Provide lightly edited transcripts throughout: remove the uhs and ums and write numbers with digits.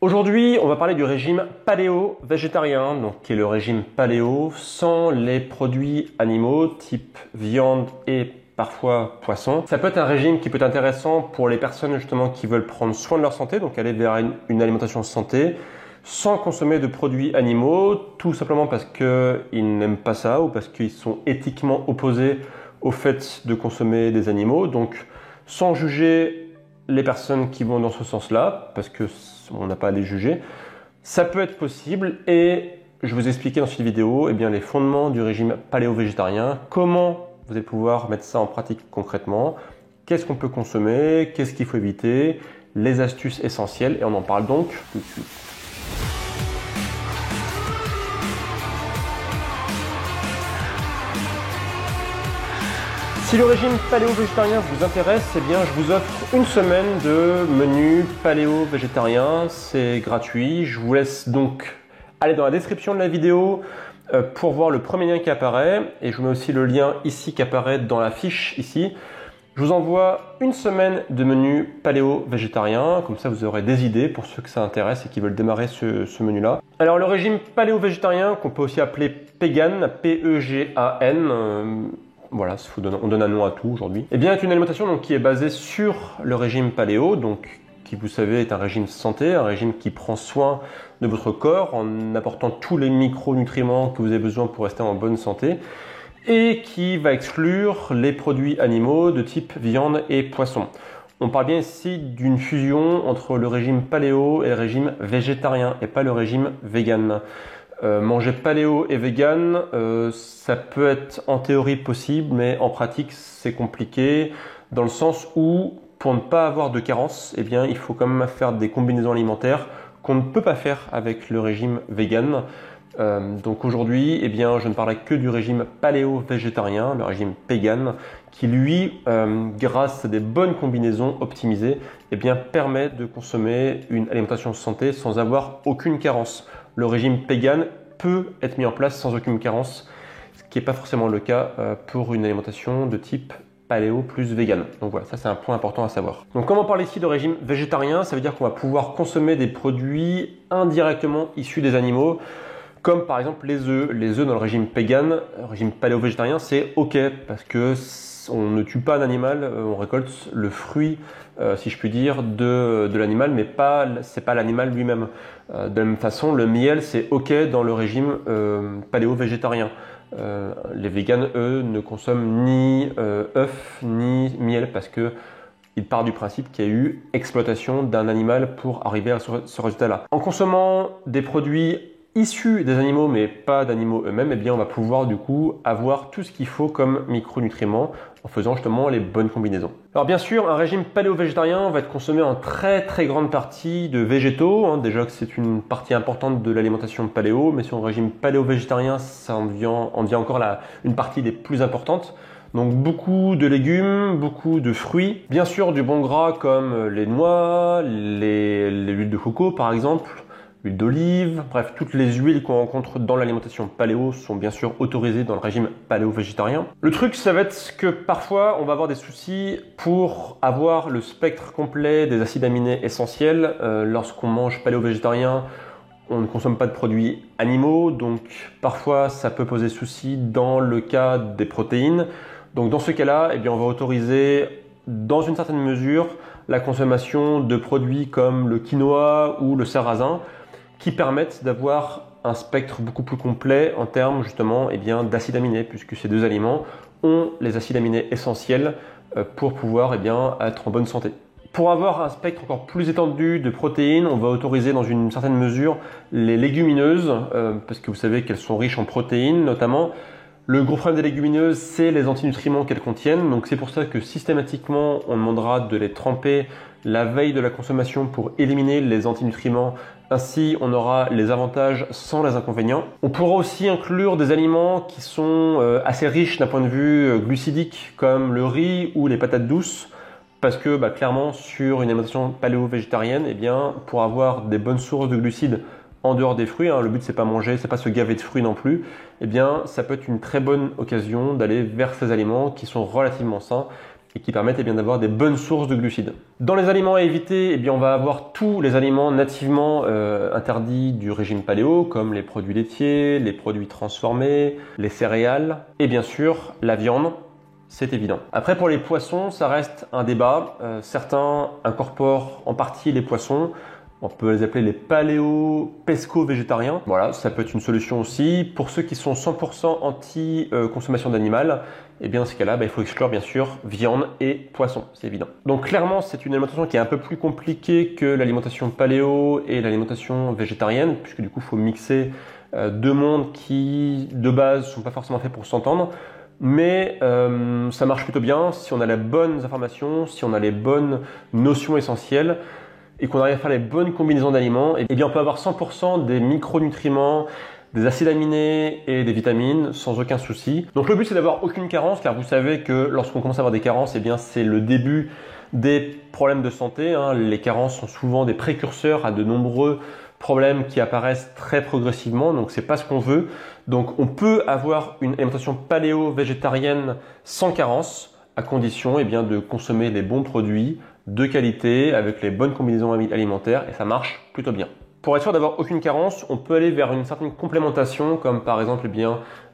Aujourd'hui, on va parler du régime paléo-végétarien, donc qui est le régime paléo sans les produits animaux type viande et parfois poisson. Ça peut être un régime qui peut être intéressant pour les personnes justement qui veulent prendre soin de leur santé, donc aller vers une alimentation santé, sans consommer de produits animaux, tout simplement parce qu'ils n'aiment pas ça ou parce qu'ils sont éthiquement opposés au fait de consommer des animaux. Donc sans juger les personnes qui vont dans ce sens-là, parce qu'on n'a pas à les juger, ça peut être possible et je vais vous expliquer dans cette vidéo les fondements du régime paléo-végétarien, comment vous allez pouvoir mettre ça en pratique concrètement, qu'est-ce qu'on peut consommer, qu'est-ce qu'il faut éviter, les astuces essentielles et on en parle donc tout de suite. Si le régime paléo-végétarien vous intéresse, je vous offre une semaine de menu paléo-végétarien, c'est gratuit. Je vous laisse donc aller dans la description de la vidéo pour voir le premier lien qui apparaît et je vous mets aussi le lien ici qui apparaît dans la fiche ici. Je vous envoie une semaine de menu paléo-végétarien, comme ça vous aurez des idées pour ceux que ça intéresse et qui veulent démarrer ce menu-là. Alors le régime paléo-végétarien, qu'on peut aussi appeler PEGAN, P-E-G-A-N, voilà, on donne un nom à tout aujourd'hui. Est une alimentation qui est basée sur le régime paléo, donc qui vous savez est un régime santé, un régime qui prend soin de votre corps en apportant tous les micronutriments que vous avez besoin pour rester en bonne santé et qui va exclure les produits animaux de type viande et poisson. On parle bien ici d'une fusion entre le régime paléo et le régime végétarien et pas le régime vegan. Manger paléo et vegan, ça peut être en théorie possible, mais en pratique c'est compliqué dans le sens où pour ne pas avoir de carence, il faut quand même faire des combinaisons alimentaires qu'on ne peut pas faire avec le régime vegan. Donc aujourd'hui, je ne parlerai que du régime paléo-végétarien, le régime PEGAN, qui lui, grâce à des bonnes combinaisons optimisées, permet de consommer une alimentation santé sans avoir aucune carence. Le régime PEGAN peut être mis en place sans aucune carence, ce qui n'est pas forcément le cas pour une alimentation de type paléo plus vegan. Donc voilà, ça c'est un point important à savoir. Donc comme on parle ici de régime végétarien, ça veut dire qu'on va pouvoir consommer des produits indirectement issus des animaux, comme par exemple les œufs. Les œufs dans le régime PEGAN, régime paléo-végétarien, c'est ok parce que on ne tue pas un animal, on récolte le fruit, si je puis dire, de l'animal, mais c'est pas l'animal lui-même. De la même façon, le miel, c'est ok dans le régime paléo-végétarien. Les véganes, eux, ne consomment ni œufs ni miel parce que il part du principe qu'il y a eu exploitation d'un animal pour arriver à ce résultat-là. En consommant des produits issus des animaux mais pas d'animaux eux-mêmes, on va pouvoir du coup avoir tout ce qu'il faut comme micronutriments en faisant justement les bonnes combinaisons. Alors bien sûr, un régime paléo-végétarien va être consommé en très grande partie de végétaux, déjà que c'est une partie importante de l'alimentation paléo, mais sur un régime paléo-végétarien, ça en devient encore une partie des plus importantes. Donc beaucoup de légumes, beaucoup de fruits, bien sûr du bon gras comme les noix, l'huile de coco par exemple, l'huile d'olive, bref, toutes les huiles qu'on rencontre dans l'alimentation paléo sont bien sûr autorisées dans le régime paléo-végétarien. Le truc, ça va être que parfois, on va avoir des soucis pour avoir le spectre complet des acides aminés essentiels. Lorsqu'on mange paléo-végétarien, on ne consomme pas de produits animaux, donc parfois ça peut poser souci dans le cas des protéines. Donc dans ce cas-là, on va autoriser dans une certaine mesure la consommation de produits comme le quinoa ou le sarrasin, qui permettent d'avoir un spectre beaucoup plus complet en termes justement d'acides aminés, puisque ces deux aliments ont les acides aminés essentiels pour pouvoir être en bonne santé. Pour avoir un spectre encore plus étendu de protéines, on va autoriser dans une certaine mesure les légumineuses, parce que vous savez qu'elles sont riches en protéines notamment. Le gros problème des légumineuses, c'est les antinutriments qu'elles contiennent, donc c'est pour ça que systématiquement on demandera de les tremper la veille de la consommation pour éliminer les antinutriments. Ainsi, on aura les avantages sans les inconvénients. On pourra aussi inclure des aliments qui sont assez riches d'un point de vue glucidique, comme le riz ou les patates douces, parce que clairement, sur une alimentation paléo-végétarienne, pour avoir des bonnes sources de glucides en dehors des fruits, le but c'est pas manger, c'est pas se gaver de fruits non plus, ça peut être une très bonne occasion d'aller vers ces aliments qui sont relativement sains et qui permettent d'avoir des bonnes sources de glucides. Dans les aliments à éviter, on va avoir tous les aliments nativement interdits du régime paléo, comme les produits laitiers, les produits transformés, les céréales et bien sûr la viande. C'est évident. Après, pour les poissons, ça reste un débat. Certains incorporent en partie les poissons. On peut les appeler les paléo-pesco-végétariens. Voilà, ça peut être une solution aussi. Pour ceux qui sont 100% anti-consommation d'animal, dans ce cas-là, il faut exclure bien sûr viande et poisson, c'est évident. Donc clairement, c'est une alimentation qui est un peu plus compliquée que l'alimentation paléo et l'alimentation végétarienne, puisque du coup, il faut mixer deux mondes qui, de base, ne sont pas forcément faits pour s'entendre. Mais ça marche plutôt bien si on a les bonnes informations, si on a les bonnes notions essentielles et qu'on arrive à faire les bonnes combinaisons d'aliments, on peut avoir 100% des micronutriments, des acides aminés et des vitamines sans aucun souci. Donc le but c'est d'avoir aucune carence, car vous savez que lorsqu'on commence à avoir des carences, c'est le début des problèmes de santé. Les carences sont souvent des précurseurs à de nombreux problèmes qui apparaissent très progressivement, donc c'est pas ce qu'on veut. Donc on peut avoir une alimentation paléo-végétarienne sans carence, à condition de consommer les bons produits de qualité avec les bonnes combinaisons alimentaires, et ça marche plutôt bien. Pour être sûr d'avoir aucune carence, on peut aller vers une certaine complémentation, comme par exemple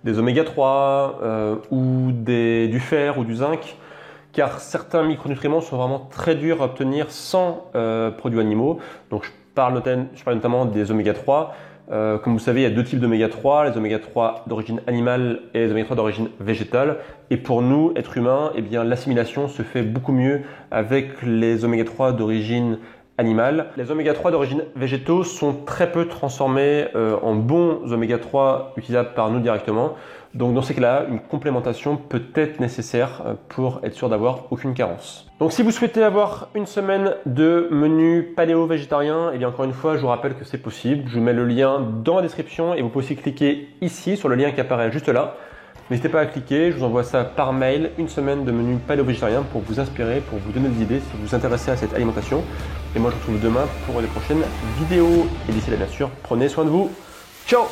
des oméga 3 ou du fer ou du zinc, car certains micronutriments sont vraiment très durs à obtenir sans produits animaux. Donc je parle notamment des oméga 3. Comme vous savez, il y a deux types d'oméga 3, les oméga 3 d'origine animale et les oméga 3 d'origine végétale. Et pour nous, êtres humains, l'assimilation se fait beaucoup mieux avec les oméga 3 d'origine animale. Les oméga 3 d'origine végétaux sont très peu transformés en bons oméga 3 utilisables par nous directement. Donc dans ces cas-là, une complémentation peut être nécessaire pour être sûr d'avoir aucune carence. Donc si vous souhaitez avoir une semaine de menu paléo-végétarien, encore une fois, je vous rappelle que c'est possible. Je vous mets le lien dans la description et vous pouvez aussi cliquer ici sur le lien qui apparaît juste là. N'hésitez pas à cliquer, je vous envoie ça par mail, une semaine de menu paléo-végétarien pour vous inspirer, pour vous donner des idées si vous vous intéressez à cette alimentation. Et moi je vous retrouve demain pour les prochaines vidéos. Et d'ici là bien sûr, prenez soin de vous. Ciao!